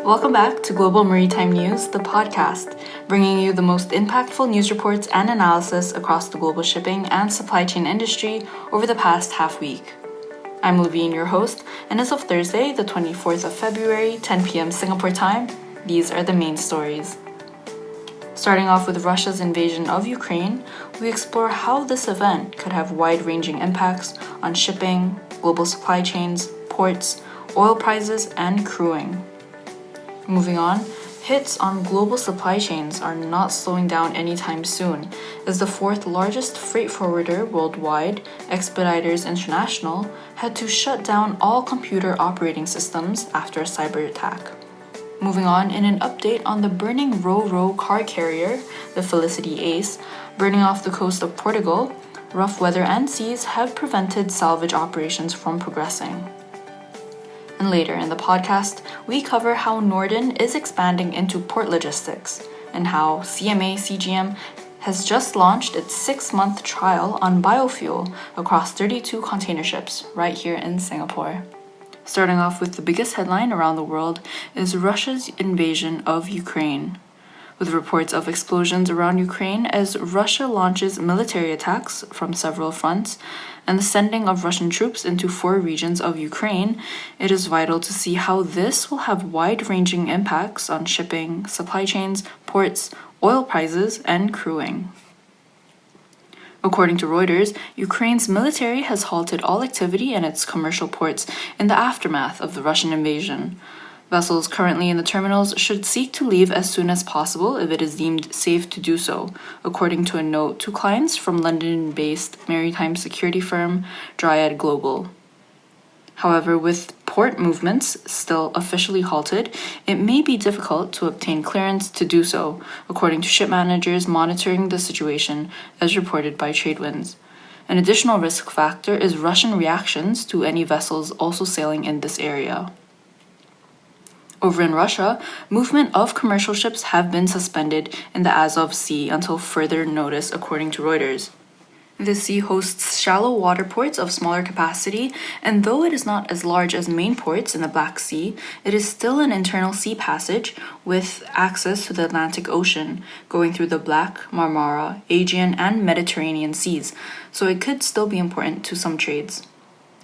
Welcome back to Global Maritime News, the podcast, bringing you the most impactful news reports and analysis across the global shipping and supply chain industry over the past half week. I'm Levine, your host, and as of Thursday, the 24th of February, 10 p.m. Singapore time, these are the main stories. Starting off with Russia's invasion of Ukraine, we explore how this event could have wide-ranging impacts on shipping, global supply chains, ports, oil prices, and crewing. Moving on, hits on global supply chains are not slowing down anytime soon, as the fourth largest freight forwarder worldwide, Expeditors International, had to shut down all computer operating systems after a cyber attack. Moving on, in an update on the burning Ro-Ro car carrier, the Florence Ace, burning off the coast of Portugal, rough weather and seas have prevented salvage operations from progressing. And later in the podcast, we cover how Nordin is expanding into port logistics and how CMA-CGM has just launched its 6-month trial on biofuel across 32 container ships right here in Singapore. Starting off with the biggest headline around the world is Russia's invasion of Ukraine, with reports of explosions around Ukraine as Russia launches military attacks from several fronts and the sending of Russian troops into 4 regions of Ukraine. It is vital to see how this will have wide-ranging impacts on shipping, supply chains, ports, oil prices, and crewing. According to Reuters, Ukraine's military has halted all activity in its commercial ports in the aftermath of the Russian invasion. Vessels currently in the terminals should seek to leave as soon as possible if it is deemed safe to do so, according to a note to clients from London-based maritime security firm Dryad Global. However, with port movements still officially halted, it may be difficult to obtain clearance to do so, according to ship managers monitoring the situation, as reported by Tradewinds. An additional risk factor is Russian reactions to any vessels also sailing in this area. Over in Russia, movement of commercial ships have been suspended in the Azov Sea until further notice, according to Reuters. The sea hosts shallow water ports of smaller capacity, and though it is not as large as main ports in the Black Sea, it is still an internal sea passage with access to the Atlantic Ocean, going through the Black, Marmara, Aegean, and Mediterranean seas, so it could still be important to some trades.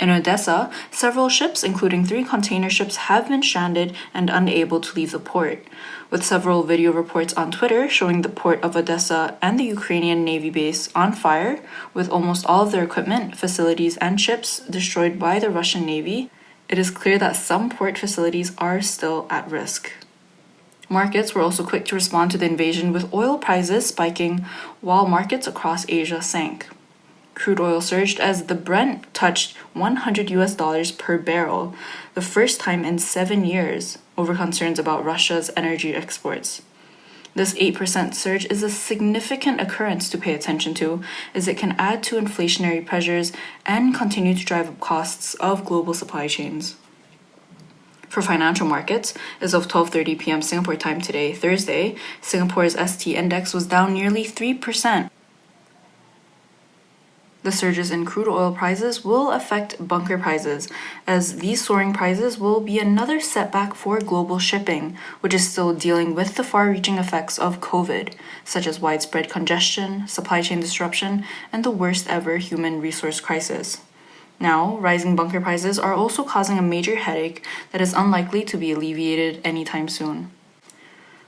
In Odessa, several ships, including 3 container ships, have been stranded and unable to leave the port, with several video reports on Twitter showing the port of Odessa and the Ukrainian Navy base on fire, with almost all of their equipment, facilities, and ships destroyed by the Russian Navy. It is clear that some port facilities are still at risk. Markets were also quick to respond to the invasion, with oil prices spiking while markets across Asia sank. Crude oil surged as the Brent touched $100 per barrel, the first time in 7 years, over concerns about Russia's energy exports. This 8% surge is a significant occurrence to pay attention to, as it can add to inflationary pressures and continue to drive up costs of global supply chains. For financial markets, as of 12:30 p.m. Singapore time today, Thursday, Singapore's ST index was down nearly 3%. The surges in crude oil prices will affect bunker prices, as these soaring prices will be another setback for global shipping, which is still dealing with the far-reaching effects of COVID, such as widespread congestion, supply chain disruption, and the worst-ever human resource crisis. Now, rising bunker prices are also causing a major headache that is unlikely to be alleviated anytime soon.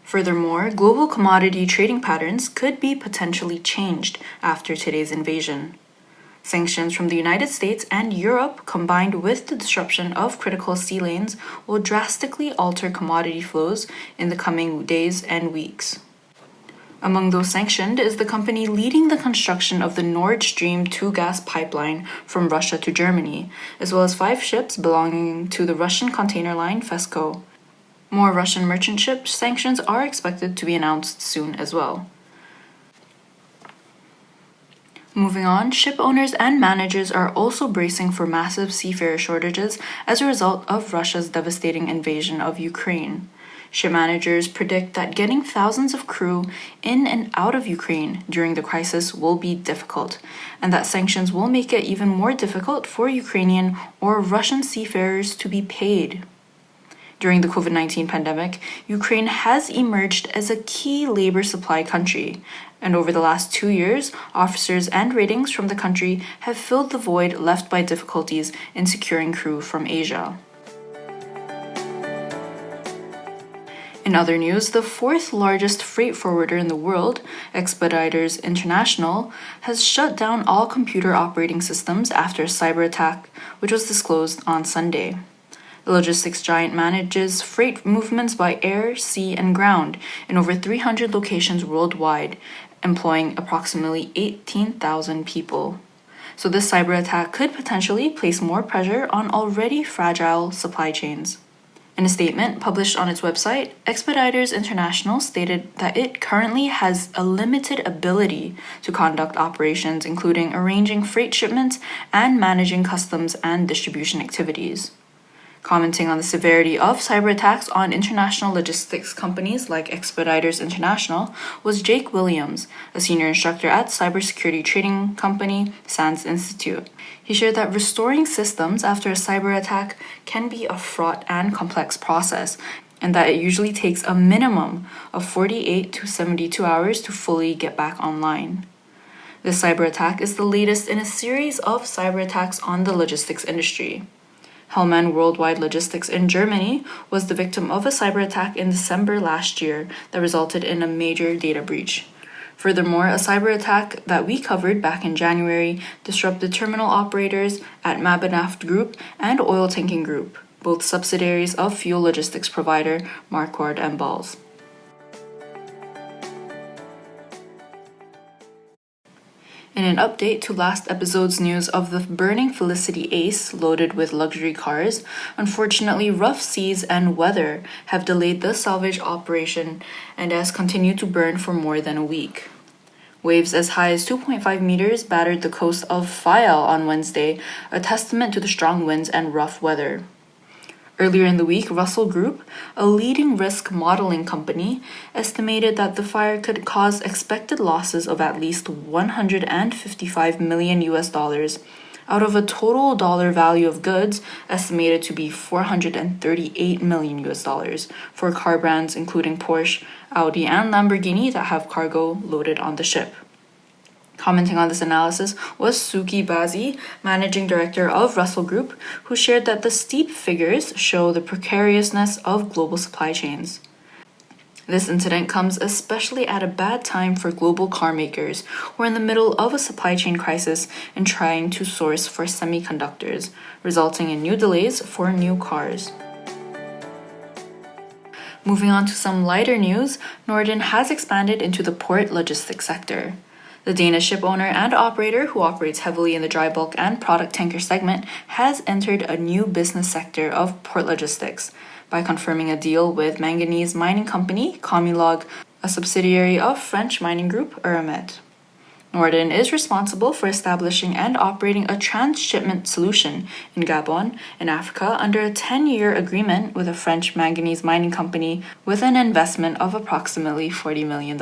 Furthermore, global commodity trading patterns could be potentially changed after today's invasion. Sanctions from the United States and Europe, combined with the disruption of critical sea lanes, will drastically alter commodity flows in the coming days and weeks. Among those sanctioned is the company leading the construction of the Nord Stream 2 gas pipeline from Russia to Germany, as well as 5 ships belonging to the Russian container line Fesco. More Russian merchant ship sanctions are expected to be announced soon as well. Moving on, ship owners and managers are also bracing for massive seafarer shortages as a result of Russia's devastating invasion of Ukraine. Ship managers predict that getting thousands of crew in and out of Ukraine during the crisis will be difficult, and that sanctions will make it even more difficult for Ukrainian or Russian seafarers to be paid. During the COVID-19 pandemic, Ukraine has emerged as a key labor supply country. And over the last 2 years, officers and ratings from the country have filled the void left by difficulties in securing crew from Asia. In other news, the fourth largest freight forwarder in the world, Expeditors International, has shut down all computer operating systems after a cyber attack, which was disclosed on Sunday. The logistics giant manages freight movements by air, sea, and ground in over 300 locations worldwide, employing approximately 18,000 people. So this cyber attack could potentially place more pressure on already fragile supply chains. In a statement published on its website, Expeditors International stated that it currently has a limited ability to conduct operations, including arranging freight shipments and managing customs and distribution activities. Commenting on the severity of cyber attacks on international logistics companies like Expeditors International was Jake Williams, a senior instructor at cybersecurity training company SANS Institute. He shared that restoring systems after a cyber attack can be a fraught and complex process, and that it usually takes a minimum of 48 to 72 hours to fully get back online. This cyber attack is the latest in a series of cyber attacks on the logistics industry. Hellman Worldwide Logistics in Germany was the victim of a cyber attack in December last year that resulted in a major data breach. Furthermore, a cyber attack that we covered back in January disrupted terminal operators at Mabanaft Group and Oil Tanking Group, both subsidiaries of fuel logistics provider Marquardt and Balls. In an update to last episode's news of the burning Felicity Ace loaded with luxury cars, unfortunately rough seas and weather have delayed the salvage operation and has continued to burn for more than a week. Waves as high as 2.5 meters battered the coast of Fayal on Wednesday, a testament to the strong winds and rough weather. Earlier in the week, Russell Group, a leading risk modeling company, estimated that the fire could cause expected losses of at least $155 million out of a total dollar value of goods estimated to be $438 million for car brands including Porsche, Audi, and Lamborghini that have cargo loaded on the ship. Commenting on this analysis was Suki Bazi, managing director of Russell Group, who shared that the steep figures show the precariousness of global supply chains. This incident comes especially at a bad time for global car makers who are in the middle of a supply chain crisis and trying to source for semiconductors, resulting in new delays for new cars. Moving on to some lighter news, Nordin has expanded into the port logistics sector. The Danish ship owner and operator, who operates heavily in the dry bulk and product tanker segment, has entered a new business sector of port logistics by confirming a deal with manganese mining company Comilog, a subsidiary of French mining group Eramet. Nordin is responsible for establishing and operating a transshipment solution in Gabon, in Africa, under a 10-year agreement with a French manganese mining company with an investment of approximately $40 million.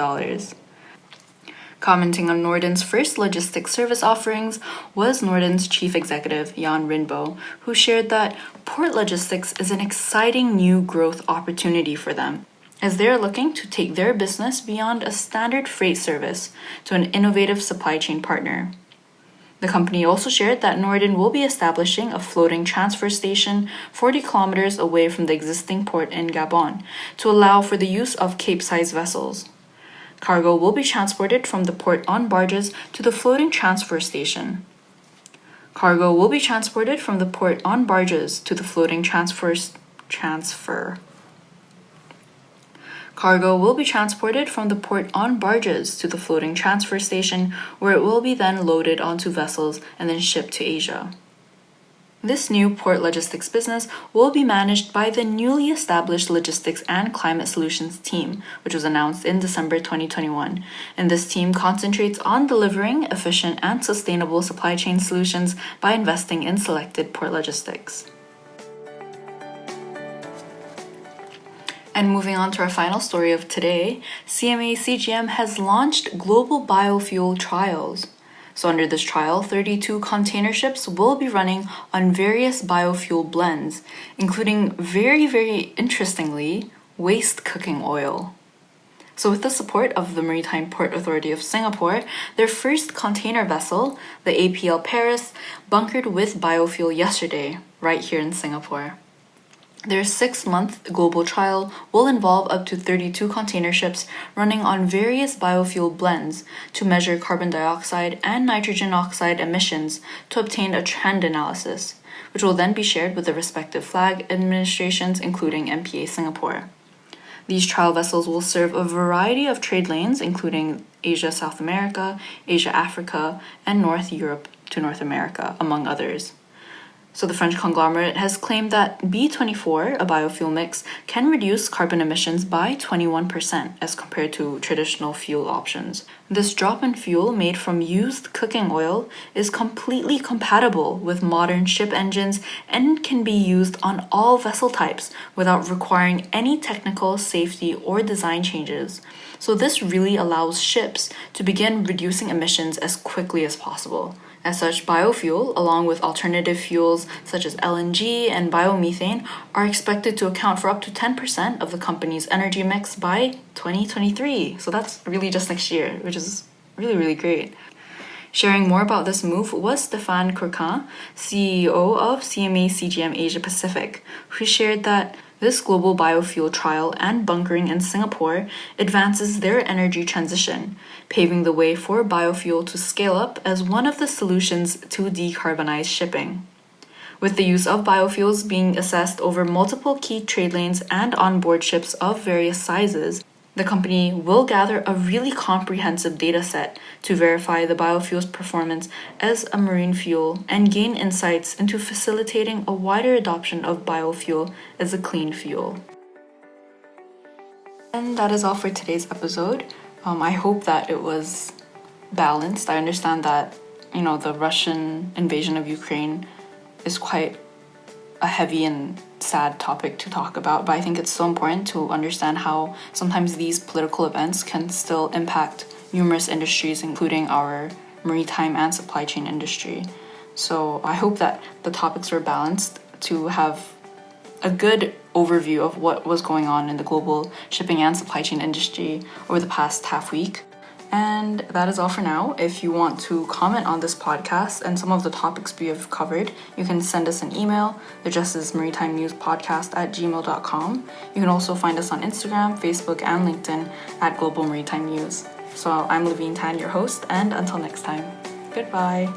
Commenting on Nordin's first logistics service offerings was Nordin's chief executive, Jan Rindbo, who shared that port logistics is an exciting new growth opportunity for them, as they are looking to take their business beyond a standard freight service to an innovative supply chain partner. The company also shared that Nordin will be establishing a floating transfer station 40 kilometers away from the existing port in Gabon to allow for the use of Cape-size vessels. Cargo will be transported from the port on barges to the floating transfer station. Cargo will be transported from the port on barges to the floating Cargo will be transported from the port on barges to the floating transfer station, where it will be then loaded onto vessels and then shipped to Asia. This new port logistics business will be managed by the newly established Logistics and Climate Solutions team, which was announced in December 2021. And this team concentrates on delivering efficient and sustainable supply chain solutions by investing in selected port logistics. And moving on to our final story of today, CMA CGM has launched global biofuel trials. So under this trial, 32 container ships will be running on various biofuel blends, including very, very interestingly, waste cooking oil. So with the support of the Maritime Port Authority of Singapore, their first container vessel, the APL Paris, bunkered with biofuel yesterday, right here in Singapore. Their 6-month global trial will involve up to 32 container ships running on various biofuel blends to measure carbon dioxide and nitrogen oxide emissions to obtain a trend analysis, which will then be shared with the respective flag administrations, including MPA Singapore. These trial vessels will serve a variety of trade lanes, including Asia, South America, Asia, Africa, and North Europe to North America, among others. So the French conglomerate has claimed that B24, a biofuel mix, can reduce carbon emissions by 21% as compared to traditional fuel options. This drop-in fuel made from used cooking oil is completely compatible with modern ship engines and can be used on all vessel types without requiring any technical, safety, or design changes. So this really allows ships to begin reducing emissions as quickly as possible. As such, biofuel, along with alternative fuels such as LNG and biomethane, are expected to account for up to 10% of the company's energy mix by 2023. So that's really just next year, which is really, really great. Sharing more about this move was Stéphane Courquin, CEO of CMA CGM Asia Pacific, who shared that this global biofuel trial and bunkering in Singapore advances their energy transition, paving the way for biofuel to scale up as one of the solutions to decarbonize shipping. With the use of biofuels being assessed over multiple key trade lanes and onboard ships of various sizes, the company will gather a really comprehensive data set to verify the biofuel's performance as a marine fuel and gain insights into facilitating a wider adoption of biofuel as a clean fuel. And that is all for today's episode. I hope that it was balanced. I understand that, the Russian invasion of Ukraine is quite a heavy and sad topic to talk about, but I think it's so important to understand how sometimes these political events can still impact numerous industries, including our maritime and supply chain industry. So I hope that the topics were balanced to have a good overview of what was going on in the global shipping and supply chain industry over the past half week. And that is all for now. If you want to comment on this podcast and some of the topics we have covered, you can send us an email. The address is maritimenewspodcast@gmail.com. You can also find us on Instagram, Facebook, and LinkedIn at Global Maritime News. So I'm Levine Tan, your host, and until next time, goodbye.